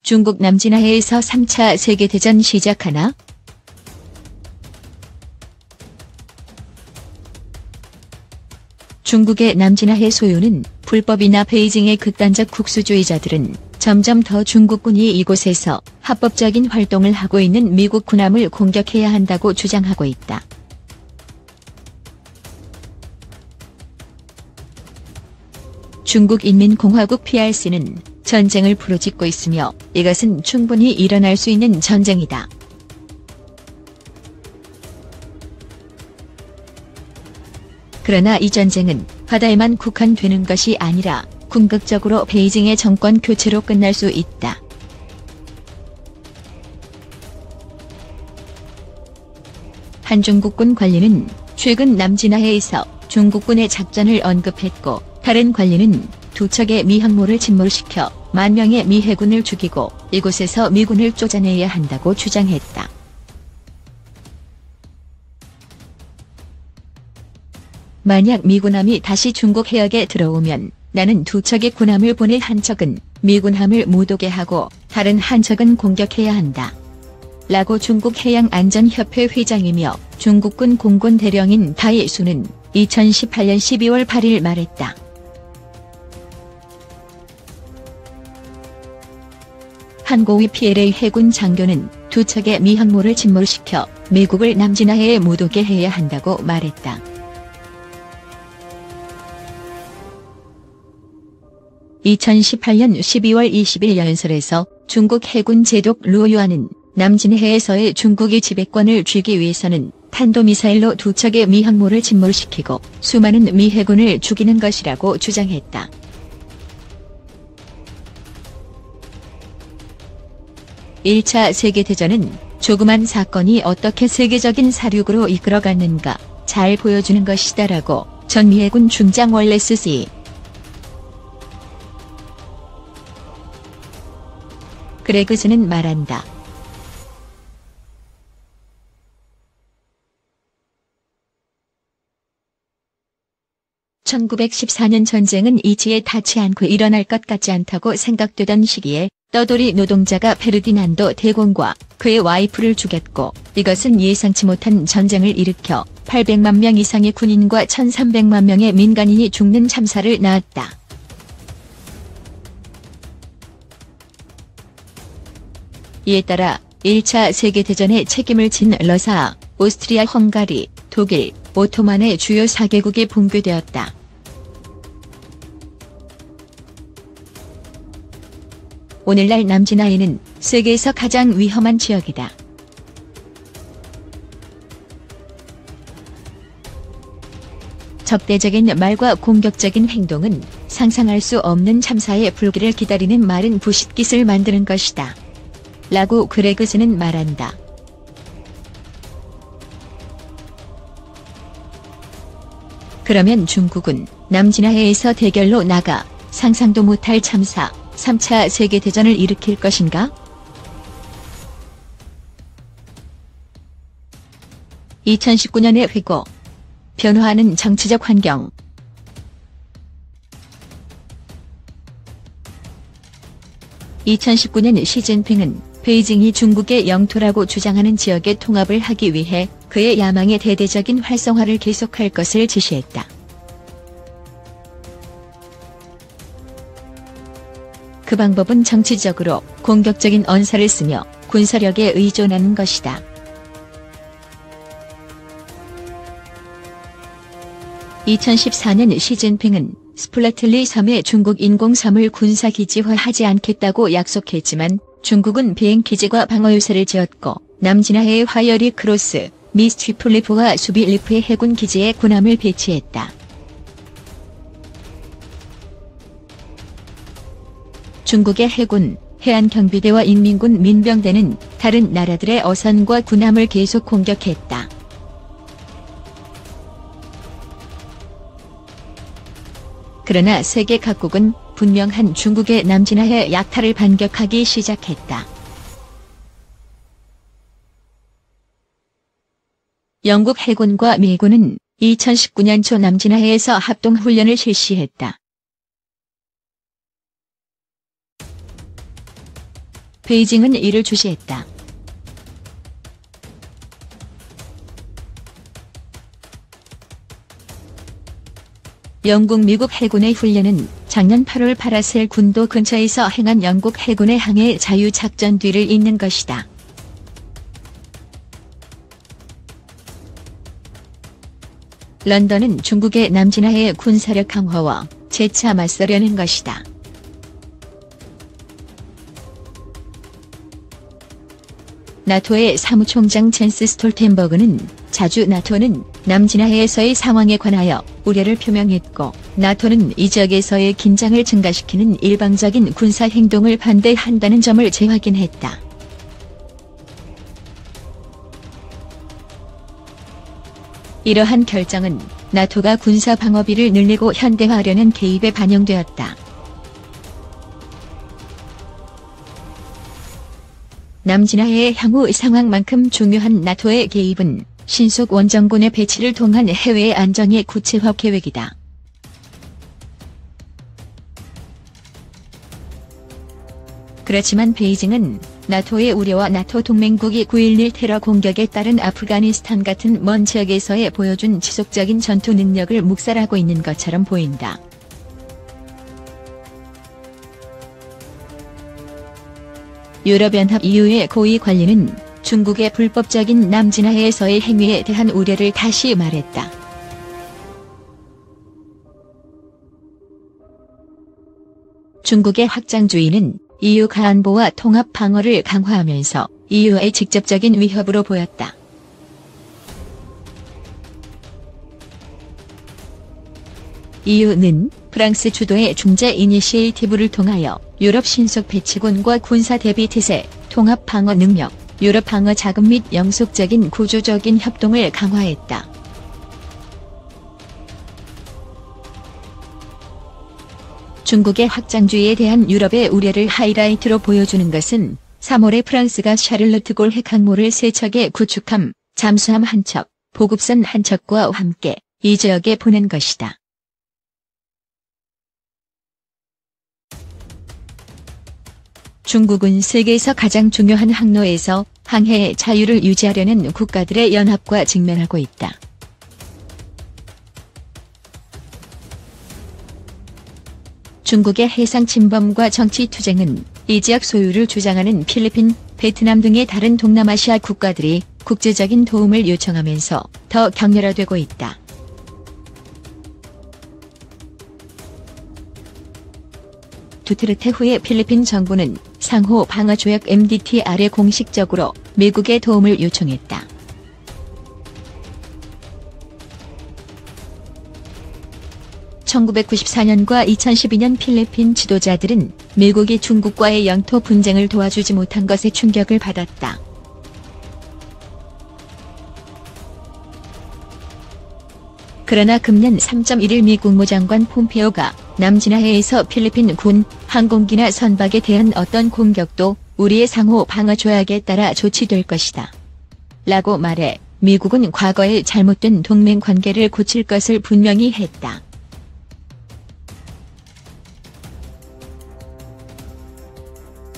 중국 남진하해에서 3차 세계대전 시작하나? 중국의 남진하해 소유는 불법이나 베이징의 극단적 국수주의자들은 점점 더 중국군이 이곳에서 합법적인 활동을 하고 있는 미국 군함을 공격해야 한다고 주장하고 있다. 중국인민공화국 PRC는 전쟁을 부르짖고 있으며 이것은 충분히 일어날 수 있는 전쟁이다. 그러나 이 전쟁은 바다에만 국한되는 것이 아니라 궁극적으로 베이징의 정권 교체로 끝날 수 있다. 한 중국군 관리는 최근 남진하해에서 중국군의 작전을 언급했고, 다른 관리는 두 척의 미 항모를 침몰시켜 10,000명의 미 해군을 죽이고 이곳에서 미군을 쫓아내야 한다고 주장했다. 만약 미군함이 다시 중국 해역에 들어오면 나는 두 척의 군함을 보내 한 척은 미군함을 못 오게 하고 다른 한 척은 공격해야 한다. 라고 중국해양안전협회 회장이며 중국군 공군 대령인 다이수는 2018년 12월 8일 말했다. 한고위 PLA 해군 장교는 두 척의 미 항모를 침몰시켜 미국을 남진하해에 못 오게 해야 한다고 말했다. (2018년 12월 20일) 연설에서 중국 해군 제독 루유안은 남진해에서의 중국의 지배권을 쥐기 위해서는 탄도미사일로 두 척의 미 항모를 침몰시키고 수많은 미 해군을 죽이는 것이라고 주장했다. (1차 세계대전은) 조그만 사건이 어떻게 세계적인 사륙으로 이끌어갔는가 잘 보여주는 것이다라고 전 미해군 중장 월레스 C. 그레그즈는 말한다. (1914년) 전쟁은 이치에 닿지 않고 일어날 것 같지 않다고 생각되던 시기에 떠돌이 노동자가 페르디난도 대공과 그의 와이프를 죽였고 이것은 예상치 못한 전쟁을 일으켜 800만 명 이상의 군인과 1300만 명의 민간인이 죽는 참사를 낳았다. 이에 따라 1차 세계대전의 책임을 진 러시아, 오스트리아, 헝가리, 독일, 오토만의 주요 4개국이 붕괴되었다. 오늘날 남진하해는 세계에서 가장 위험한 지역이다. 적대적인 말과 공격적인 행동은 상상할 수 없는 참사의 불길을 기다리는 마른 부싯깃을 만드는 것이다. 라고 그레그즈는 말한다. 그러면 중국은 남진하해에서 대결로 나가 상상도 못할 참사 3차 세계대전을 일으킬 것인가? 2019년의 회고. 변화하는 정치적 환경. 2019년 시진핑은 베이징이 중국의 영토라고 주장하는 지역의 통합을 하기 위해 그의 야망의 대대적인 활성화를 계속할 것을 지시했다. 그 방법은 정치적으로 공격적인 언사를 쓰며 군사력에 의존하는 것이다. (2014년) 시진핑은 스플래틀리 섬의 중국 인공섬을 군사기지화하지 않겠다고 약속했지만 중국은 비행기지과 방어요새를 지었고 남진하해의 화열이 크로스, 미스트리폴리프와 수빌리프의 해군 기지에 군함을 배치했다. 중국의 해군, 해안경비대와 인민군 민병대는 다른 나라들의 어선과 군함을 계속 공격했다. 그러나 세계 각국은 분명한 중국의 남진하해 약탈을 반격하기 시작했다. 영국 해군과 미군은 2019년 초 남진하해에서 합동훈련을 실시했다. 베이징은 이를 주시했다. 영국 미국 해군의 훈련은 작년 8월 파라셀 군도 근처에서 행한 영국 해군의 항해 자유작전 뒤를 잇는 것이다. 런던은 중국의 남진하의 군사력 강화와 재차 맞서려는 것이다. 나토의 사무총장 젠스 스톨텐버그는 자주 나토는 남진하해에서의 상황에 관하여 우려를 표명했고, 나토는 이 지역에서의 긴장을 증가시키는 일방적인 군사 행동을 반대한다는 점을 재확인했다. 이러한 결정은 나토가 군사 방어비를 늘리고 현대화하려는 개입에 반영되었다. 남진하해의 향후 상황만큼 중요한 나토의 개입은 신속 원정군의 배치를 통한 해외의 안정의 구체화 계획이다. 그렇지만 베이징은 나토의 우려와 나토 동맹국이 9.11 테러 공격에 따른 아프가니스탄 같은 먼 지역에서의 보여준 지속적인 전투 능력을 묵살하고 있는 것처럼 보인다. 유럽연합 EU의 고위 관리는 중국의 불법적인 남진하해에서의 행위에 대한 우려를 다시 말했다. 중국의 확장주의는 EU 가안보와 통합 방어를 강화하면서 EU의 직접적인 위협으로 보였다. EU는 프랑스 주도의 중재 이니시에이티브를 통하여 유럽 신속 배치군과 군사 대비 태세, 통합 방어 능력, 유럽 방어 자금 및 영속적인 구조적인 협동을 강화했다. 중국의 확장주의에 대한 유럽의 우려를 하이라이트로 보여주는 것은 3월에 프랑스가 샤를로트골 핵항모를 3척에 구축함, 잠수함 1척, 보급선 1척과 함께 이 지역에 보낸 것이다. 중국은 세계에서 가장 중요한 항로에서 항해의 자유를 유지하려는 국가들의 연합과 직면하고 있다. 중국의 해상 침범과 정치 투쟁은 이 지역 소유를 주장하는 필리핀, 베트남 등의 다른 동남아시아 국가들이 국제적인 도움을 요청하면서 더 격렬화되고 있다. 두테르테 후의 필리핀 정부는 상호 방어 조약 MDT 아래 공식적으로 미국의 도움을 요청했다. (1994년과 2012년) 필리핀 지도자들은 미국이 중국과의 영토 분쟁을 도와주지 못한 것에 충격을 받았다. 그러나 금년 3.1일 미 국무장관 폼페오가 남진하해에서 필리핀 군, 항공기나 선박에 대한 어떤 공격도 우리의 상호 방어 조약에 따라 조치될 것이다. 라고 말해 미국은 과거의 잘못된 동맹 관계를 고칠 것을 분명히 했다.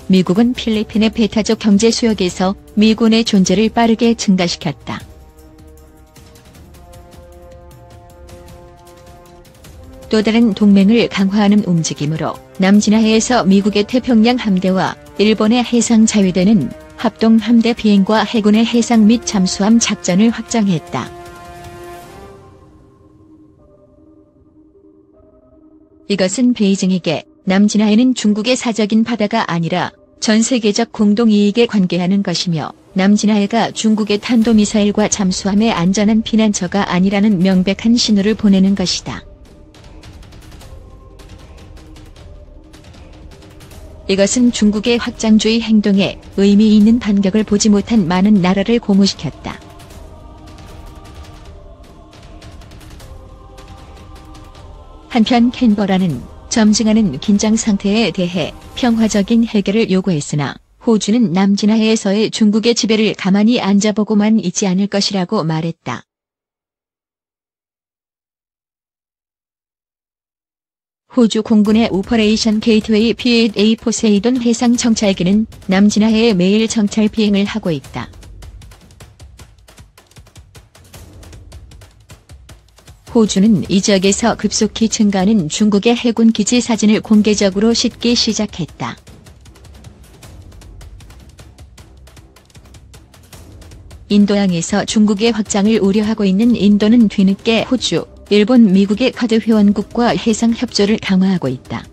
미국은 필리핀의 배타적 경제 수역에서 미군의 존재를 빠르게 증가시켰다. 또 다른 동맹을 강화하는 움직임으로 남진하해에서 미국의 태평양 함대와 일본의 해상 자위대는 합동 함대 비행과 해군의 해상 및 잠수함 작전을 확장했다. 이것은 베이징에게 남진하해는 중국의 사적인 바다가 아니라 전 세계적 공동이익에 관계하는 것이며 남진하해가 중국의 탄도미사일과 잠수함의 안전한 피난처가 아니라는 명백한 신호를 보내는 것이다. 이것은 중국의 확장주의 행동에 의미 있는 반격을 보지 못한 많은 나라를 고무시켰다. 한편 캔버라는 점증하는 긴장 상태에 대해 평화적인 해결을 요구했으나 호주는 남진하해에서의 중국의 지배를 가만히 앉아보고만 있지 않을 것이라고 말했다. 호주 공군의 오퍼레이션 게이트웨이 P-8A 포세이돈 해상 정찰기는 남진하해에 매일 정찰 비행을 하고 있다. 호주는 이 지역에서 급속히 증가하는 중국의 해군 기지 사진을 공개적으로 싣기 시작했다. 인도양에서 중국의 확장을 우려하고 있는 인도는 뒤늦게 호주, 일본, 미국의 카드 회원국과 해상 협조를 강화하고 있다.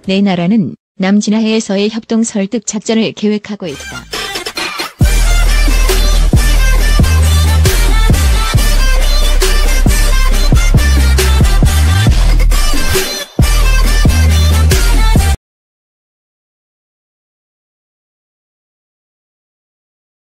네 나라는 남진하해에서의 협동 설득 작전을 계획하고 있다.